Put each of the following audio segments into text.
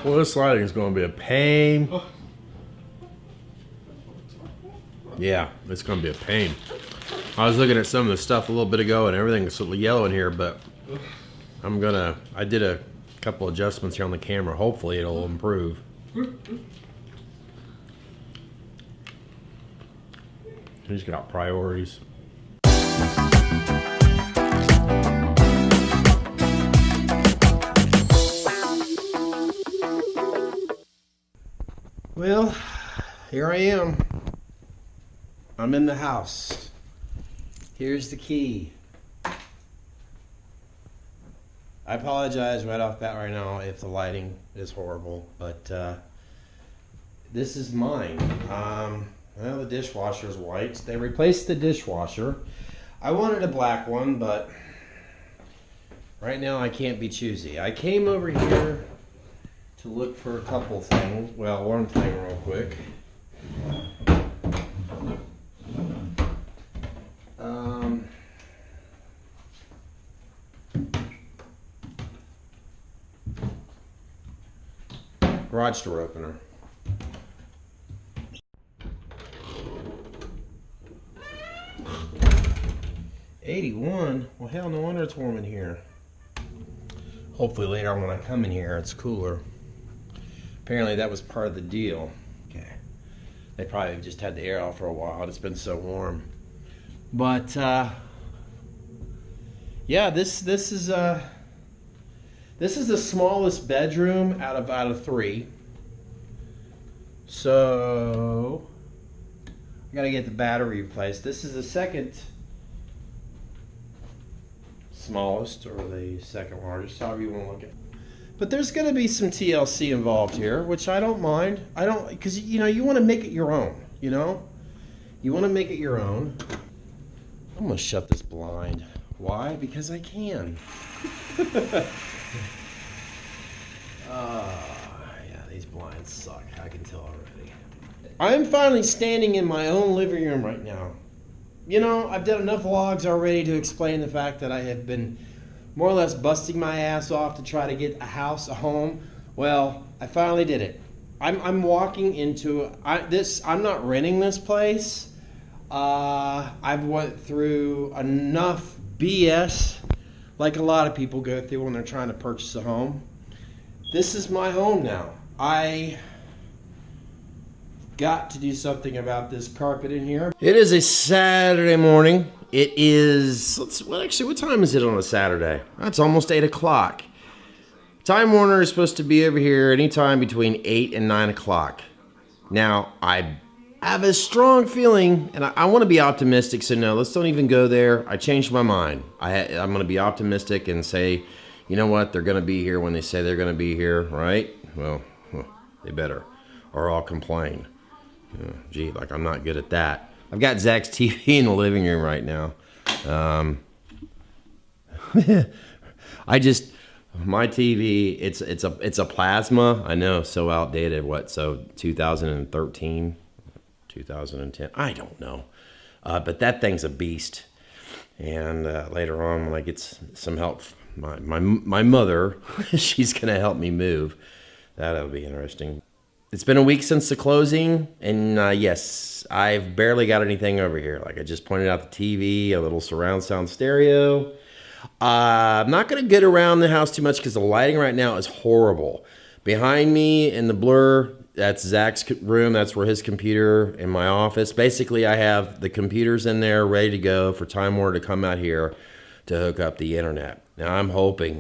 Well, this lighting is going to be a pain. Yeah, it's going to be a pain. I was looking at some of the stuff a little bit ago and everything's sort of yellow in here, but I did a couple adjustments here on the camera. Hopefully it'll improve. He's got priorities. Well, here I am. I'm in the house. Here's the key. I apologize right off bat right now if the lighting is horrible, but this is mine. Well, the dishwasher is white. They replaced the dishwasher. I wanted a black one, but right now I can't be choosy. I came over here to look for a couple things. Well, one thing real quick. Garage door opener. $81? Well, hell, no wonder it's warm in here. Hopefully later on when I come in here, it's cooler. Apparently that was part of the deal. Okay. They probably just had the air out for a while. It's been so warm. But, yeah, this is the smallest bedroom out of 3. So I gotta get the battery replaced. This is the second smallest, or the second largest, however you want to look at it. But there's gonna be some TLC involved here, which I don't mind. I don't, because you know, you want to make it your own. You know, you want to make it your own. I'm gonna shut this blind. Why? Because I can. Yeah, these blinds suck. I can tell already. I'm finally standing in my own living room right now. You know, I've done enough vlogs already to explain the fact that I have been more or less busting my ass off to try to get a house, a home. Well, I finally did it. I'm walking into I'm not renting this place. I've went through enough BS like a lot of people go through when they're trying to purchase a home. This is my home now. I got to do something about this carpet in here. It is a Saturday morning. It is, what time is it on a Saturday? It's almost 8 o'clock. Time Warner is supposed to be over here anytime between 8 and 9 o'clock. Now, I have a strong feeling, and I want to be optimistic, so no, let's don't even go there. I changed my mind. I'm going to be optimistic and say, you know what, they're going to be here when they say they're going to be here, right? Well, they better, or I'll complain. Gee, like I'm not good at that. I've got Zach's TV in the living room right now. My TV, it's a plasma. I know, so outdated. So 2013, 2010, I don't know. But that thing's a beast. And later on, when I get some help, my mother, she's gonna help me move. That'll be interesting. It's been a week since the closing, and yes, I've barely got anything over here. Like I just pointed out the TV, a little surround sound stereo. I'm not going to get around the house too much because the lighting right now is horrible. Behind me in the blur, that's Zach's room. That's where his computer in my office. Basically, I have the computers in there ready to go for Time Warner to come out here to hook up the internet. Now, I'm hoping,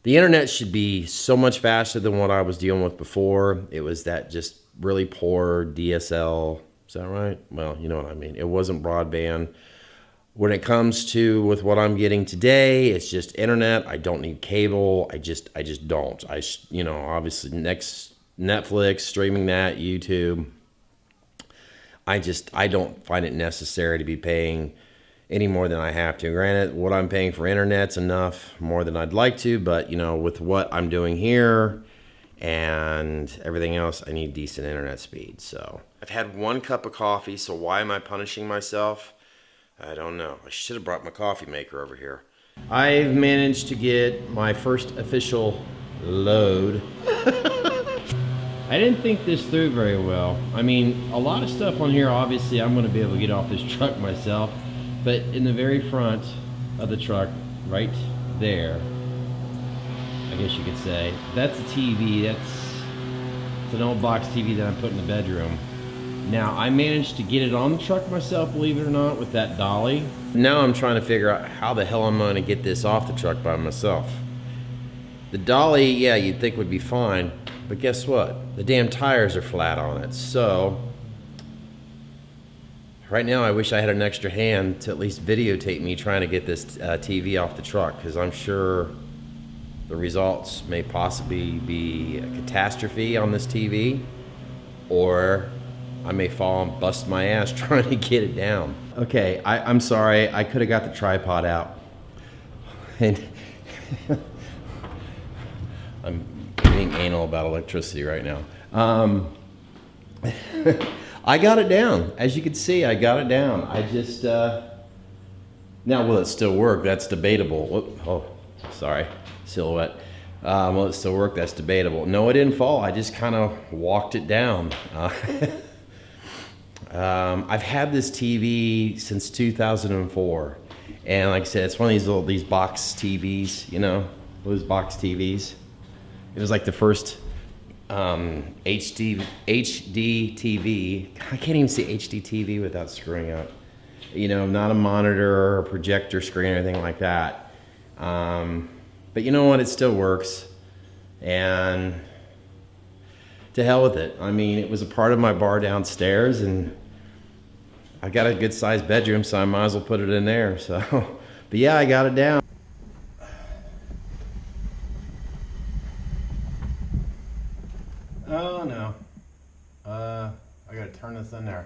the internet should be so much faster than what I was dealing with before. It was that just really poor DSL. Is that right? Well, you know what I mean. It wasn't broadband. When it comes to with what I'm getting today, it's just internet. I don't need cable. I just don't. Obviously Netflix, streaming that, YouTube. I don't find it necessary to be paying any more than I have to. Granted, what I'm paying for internet's enough, more than I'd like to, but with what I'm doing here and everything else, I need decent internet speed. So I've had 1 cup of coffee, so why am I punishing myself? I don't know. I should have brought my coffee maker over here. I've managed to get my first official load. I didn't think this through very well. I mean, a lot of stuff on here, obviously I'm gonna be able to get off this truck myself, but in the very front of the truck, right there, I guess you could say, that's a TV. It's an old box TV that I put in the bedroom. Now, I managed to get it on the truck myself, believe it or not, with that dolly. Now I'm trying to figure out how the hell I'm gonna get this off the truck by myself. The dolly, yeah, you'd think would be fine, but guess what? The damn tires are flat on it. So, right now I wish I had an extra hand to at least videotape me trying to get this TV off the truck, because I'm sure the results may possibly be a catastrophe on this TV, or I may fall and bust my ass trying to get it down. Okay, I'm sorry, I could have got the tripod out. And I'm being anal about electricity right now. I got it down. As you can see, I got it down. I just, now will it still work? That's debatable. Whoop, oh, sorry, silhouette. Will it still work? That's debatable. No, it didn't fall. I just kind of walked it down. I've had this TV since 2004, and like I said, it's one of these box TVs, you know, those box TVs. It was like the first HD TV. I can't even say HD TV without screwing up. You know, not a monitor or projector screen or anything like that. But you know what? It still works, and to hell with it. I mean, it was a part of my bar downstairs, and I got a good sized bedroom, so I might as well put it in there. So, but yeah, I got it down. Oh no. I gotta turn this in there.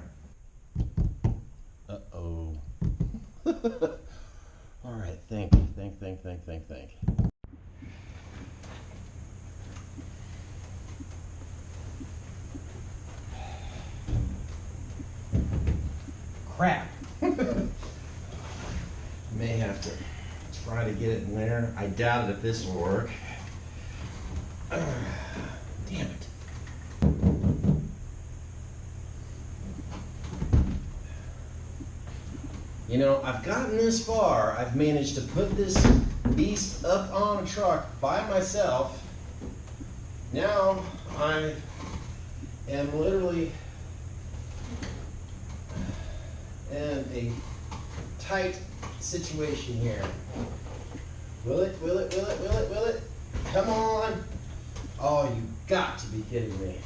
Uh-oh. All right, think. Crap. May have to try to get it in there. I doubt it if this will work. Damn it. You know, I've gotten this far. I've managed to put this beast up on a truck by myself. Now I am literally in a tight situation here. Will it? Come on. Oh, you got to be kidding me.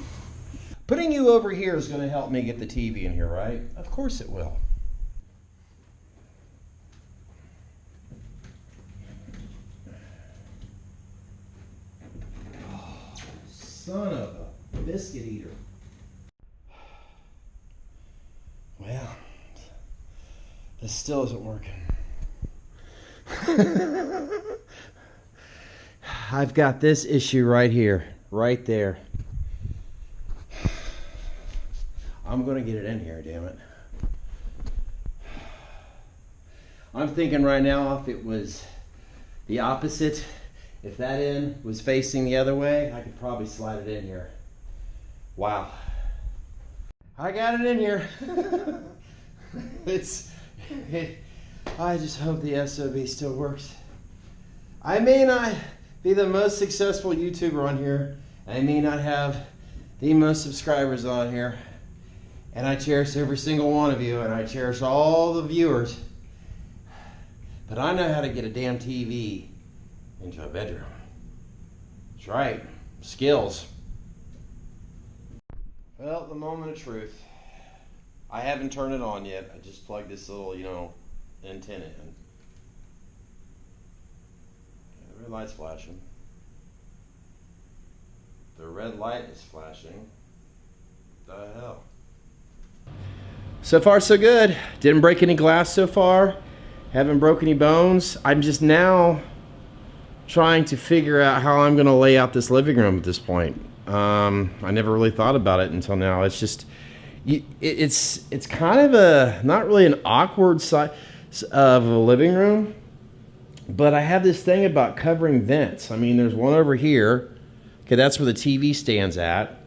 Putting you over here is going to help me get the TV in here, right? Of course it will. Son of a biscuit eater. Well, this still isn't working. I've got this issue right here, right there. I'm gonna get it in here, damn it. I'm thinking right now, if it was the opposite, if that end was facing the other way, I could probably slide it in here. Wow. I got it in here. I just hope the SOB still works. I may not be the most successful YouTuber on here. I may not have the most subscribers on here. And I cherish every single one of you, and I cherish all the viewers. But I know how to get a damn TV into a bedroom. That's right, skills. Well, the moment of truth. I haven't turned it on yet. I just plugged this little, antenna in. The red light's flashing. The red light is flashing. The hell? So far, so good. Didn't break any glass so far. Haven't broke any bones. I'm just now trying to figure out how I'm going to lay out this living room at this point. I never really thought about it until now. It's just, it's kind of a, not really an awkward size of a living room, but I have this thing about covering vents. I mean, there's one over here, Okay, that's where the TV stands at.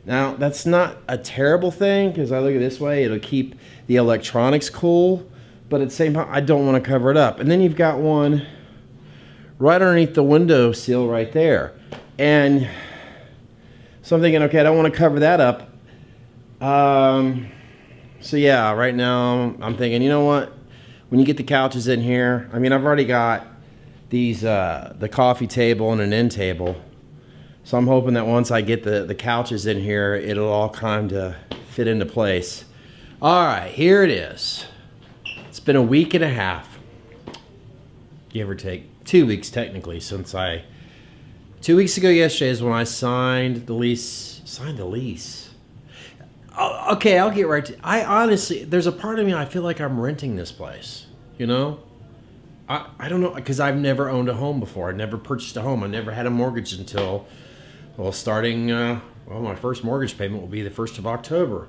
Now, that's not a terrible thing because I look at it this way, it'll keep the electronics cool, but at the same time, I don't want to cover it up. And then you've got one right underneath the window sill right there. And so I'm thinking, okay, I don't want to cover that up. So yeah, right now I'm thinking, you know what? When you get the couches in here, I mean, I've already got these, the coffee table and an end table. So I'm hoping that once I get the couches in here, it'll all kind of fit into place. All right, here it is. It's been a week and a half, give or take. 2 weeks technically since 2 weeks ago yesterday is when I signed the lease. Oh, okay, I'll get right to I honestly, there's a part of me, I feel like I'm renting this place, you know? I don't know, because I've never owned a home before. I never purchased a home. I never had a mortgage until, well, starting, my first mortgage payment will be the 1st of October.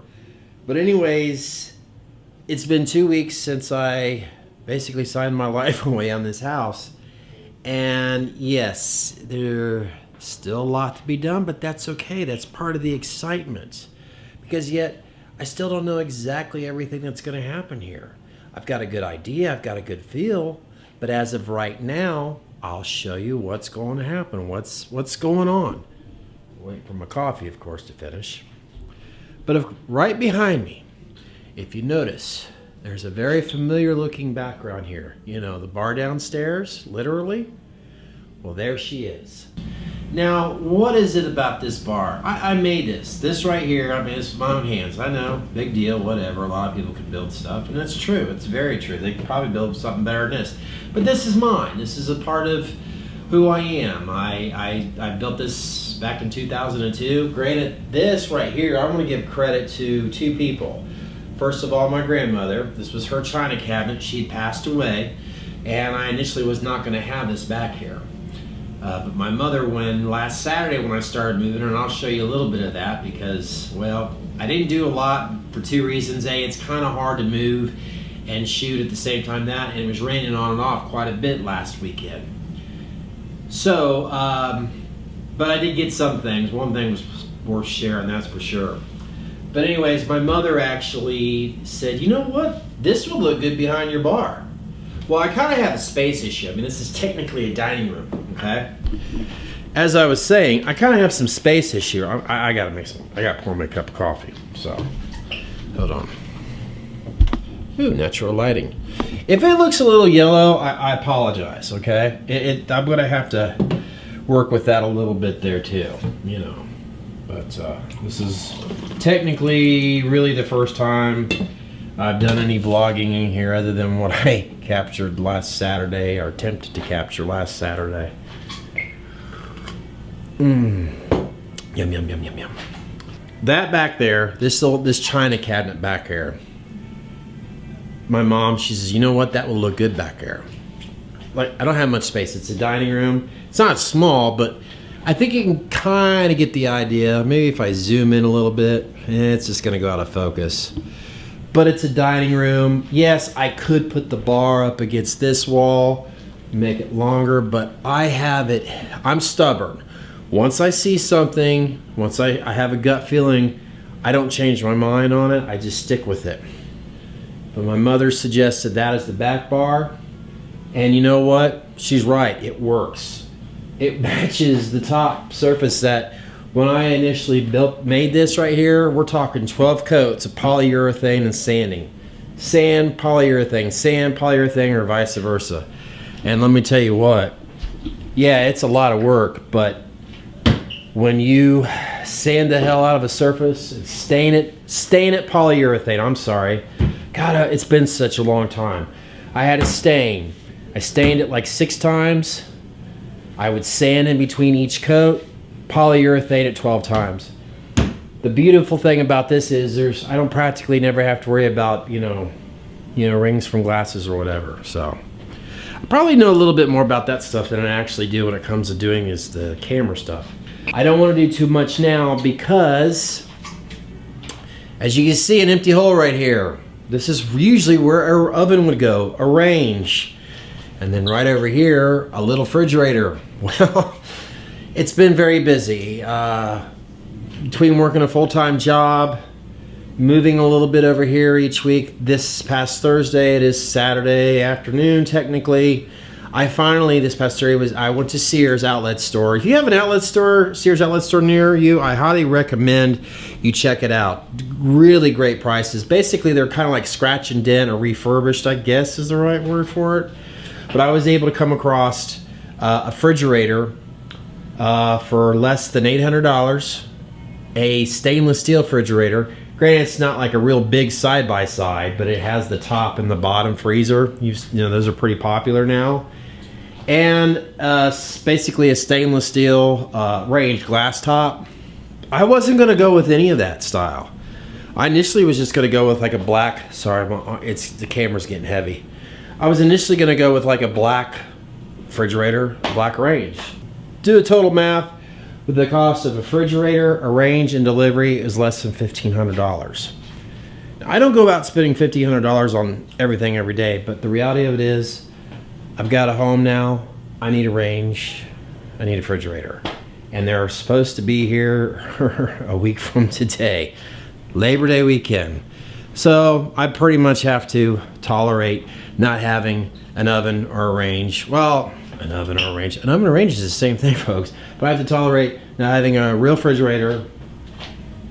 But anyways, it's been 2 weeks since I basically signed my life away on this house. And yes, there's still a lot to be done, but that's okay. That's part of the excitement. Because yet, I still don't know exactly everything that's going to happen here. I've got a good idea, I've got a good feel, but as of right now, I'll show you what's going to happen, what's going on. Wait for my coffee, of course, to finish. But right behind me, if you notice, there's a very familiar looking background here. You know, the bar downstairs, literally. Well, there she is. Now, what is it about this bar? I made this. This right here, I mean, it's my own hands. I know, big deal, whatever. A lot of people can build stuff, and that's true. It's very true. They could probably build something better than this. But this is mine. This is a part of who I am. I built this back in 2002. Granted, this right here, I want to give credit to two people. First of all, my grandmother. This was her china cabinet. She'd passed away, and I initially was not going to have this back here. But my mother, last Saturday when I started moving, and I'll show you a little bit of that because, well, I didn't do a lot for two reasons. A, it's kind of hard to move and shoot at the same time and it was raining on and off quite a bit last weekend. So, but I did get some things. One thing was worth sharing, that's for sure. But anyways, my mother actually said, you know what? This would look good behind your bar. Well, I kind of have a space issue. I mean, this is technically a dining room, okay? As I was saying, I kind of have some space issue. I gotta pour me a cup of coffee, so. Hold on. Ooh, natural lighting. If it looks a little yellow, I apologize, okay? I'm gonna have to work with that a little bit there too, you know. But this is technically really the first time I've done any vlogging in here other than what I captured last Saturday, or attempted to capture last Saturday. Yum, yum, yum, yum, yum. That back there, this china cabinet back here, my mom, she says, you know what, that will look good back there. Like, I don't have much space. It's a dining room. It's not small, but I think you can kind of get the idea. Maybe if I zoom in a little bit, it's just gonna go out of focus. But it's a dining room. Yes, I could put the bar up against this wall, make it longer, but I have it, I'm stubborn. Once I see something, once I have a gut feeling, I don't change my mind on it, I just stick with it. But my mother suggested that as the back bar, and you know what? She's right, it works. It matches the top surface that when I initially made this right here, we're talking 12 coats of polyurethane and sanding. Sand, polyurethane, or vice versa. And let me tell you what, yeah, it's a lot of work, but when you sand the hell out of a surface and stain it polyurethane, I'm sorry. God, it's been such a long time. I had a stain. I stained it like 6 times. I would sand in between each coat. Polyurethane it 12 times. The beautiful thing about this is I don't practically never have to worry about, you know, rings from glasses or whatever. So I probably know a little bit more about that stuff than I actually do when it comes to doing the camera stuff. I don't want to do too much now because, as you can see, an empty hole right here. This is usually where our oven would go, a range. And then right over here, a little refrigerator. Well, It's been very busy. Between working a full-time job, moving a little bit over here each week. This past Thursday, it is Saturday afternoon technically. I finally, this past Thursday, I went to Sears outlet store. If you have an outlet store, Sears outlet store near you, I highly recommend you check it out. Really great prices. Basically, they're kind of like scratch and dent or refurbished, I guess is the right word for it. But I was able to come across a refrigerator for less than $800, a stainless steel refrigerator. Granted, it's not like a real big side-by-side, but it has the top and the bottom freezer. You know, those are pretty popular now. And basically a stainless steel range glass top. I wasn't going to go with any of that style. I initially was just going to go with like a black, sorry, the camera's getting heavy. I was initially going to go with like a black refrigerator, black range. Do a total math. With the cost of a refrigerator, a range, and delivery is less than $1,500. I don't go about spending $1,500 on everything every day, but the reality of it is, I've got a home now. I need a range. I need a refrigerator, and they're supposed to be here a week from today, Labor Day weekend. So I pretty much have to tolerate not having an oven or a range. Well, an oven or a range. An oven or a range is the same thing, folks. But I have to tolerate not having a real refrigerator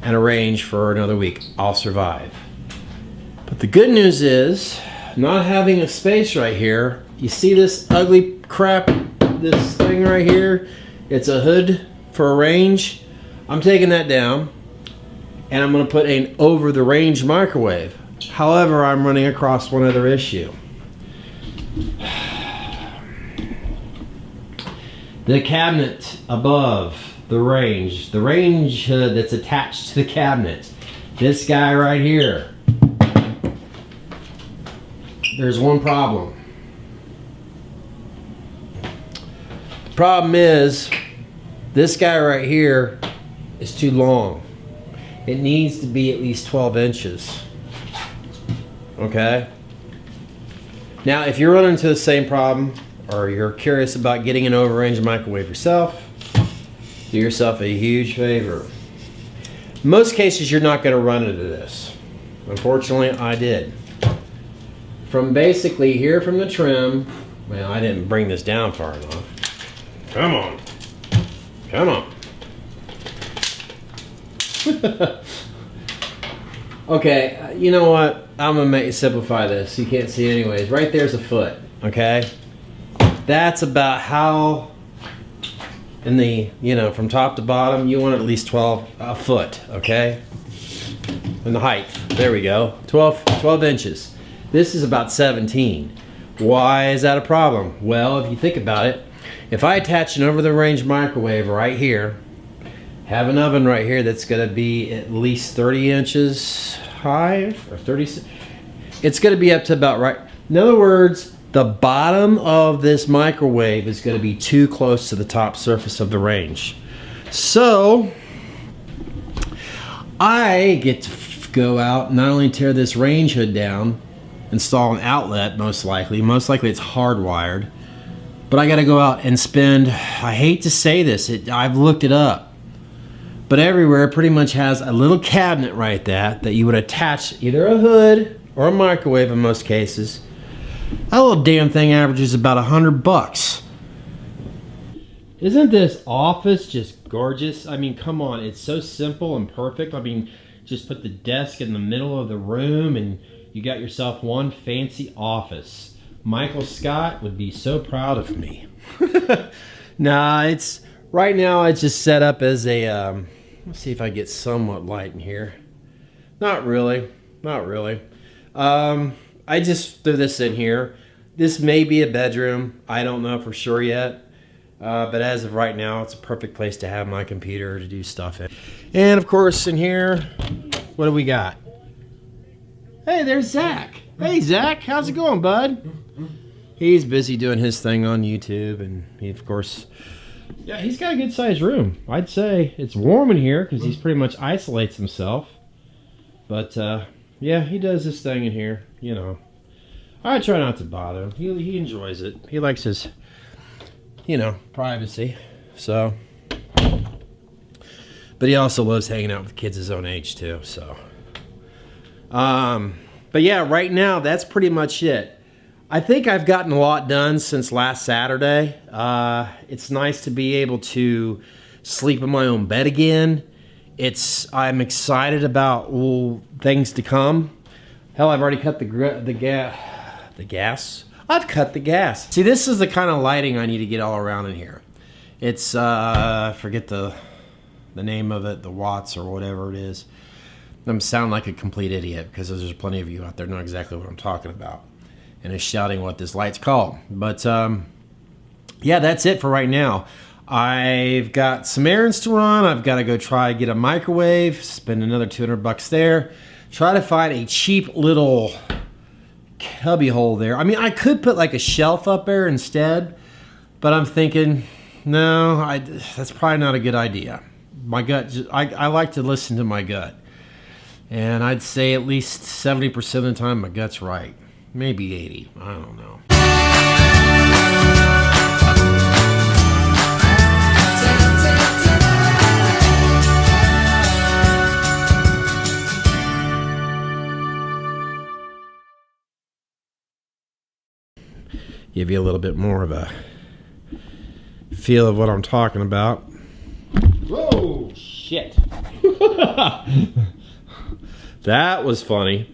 and a range for another week. I'll survive. But the good news is, not having a space right here. You see this ugly crap, this thing right here? It's a hood for a range. I'm taking that down, and I'm going to put an over-the-range microwave. However, I'm running across one other issue. The cabinet above the range hood that's attached to the cabinet, this guy right here, there's one problem. The problem is, this guy right here is too long. It needs to be at least 12 inches. Okay? Now, if you're running into the same problem, or you're curious about getting an over-range microwave yourself, do yourself a huge favor. In most cases, you're not going to run into this. Unfortunately, I did. From basically here from the trim, well, I didn't bring this down far enough. Come on. Come on. Okay, you know what? I'm going to make you simplify this. You can't see anyways. Right there's a foot, okay? That's about how, in the, from top to bottom, you want at least 12 foot, okay? And the height, there we go, 12 inches. This is about 17. Why is that a problem? Well, if you think about it, if I attach an over-the-range microwave right here, have an oven right here that's going to be at least 30 inches high, or 30, it's going to be up to about right. In other words, the bottom of this microwave is going to be too close to the top surface of the range. So, I get to go out and not only tear this range hood down, install an outlet most likely it's hardwired, but I got to go out and spend, I hate to say this, I've looked it up, but everywhere it pretty much has a little cabinet right there that you would attach either a hood or a microwave in most cases. That little damn thing averages about $100. Isn't this office just gorgeous? I mean, come on, it's so simple and perfect. I mean, just put the desk in the middle of the room and you got yourself one fancy office. Michael Scott would be so proud of me. Nah, it's right now it's just set up as a let's see if I get somewhat light in here. Not really. I just threw this in here. This may be a bedroom. I don't know for sure yet. But as of right now, it's a perfect place to have my computer to do stuff in. And of course, in here, what do we got? Hey, there's Zach. Hey, Zach, how's it going, bud? He's busy doing his thing on YouTube, and he, of course, yeah, he's got a good sized room. I'd say it's warm in here because he's pretty much isolates himself. But yeah, he does this thing in here, I try not to bother him. He enjoys it. He likes his, privacy. So, But he also loves hanging out with kids his own age too. So, but yeah, right now that's pretty much it. I think I've gotten a lot done since last Saturday. It's nice to be able to sleep in my own bed again. I'm excited about things to come. Hell, I've already cut the gas. I've cut the gas. See, this is the kind of lighting I need to get all around in here. It's I forget the name of it, the watts or whatever it is. I'm sounding like a complete idiot because there's plenty of you out there know exactly what I'm talking about and is shouting what this light's called. But yeah, that's it for right now. I've got some errands to run. I've got to go try to get a microwave, spend another $200 there, try to find a cheap little cubby hole there. I mean, I could put like a shelf up there instead, but I'm thinking, no, that's probably not a good idea. My gut, I like to listen to my gut. And I'd say at least 70% of the time my gut's right. Maybe 80, I don't know. Give you a little bit more of a feel of what I'm talking about. Whoa, shit. That was funny.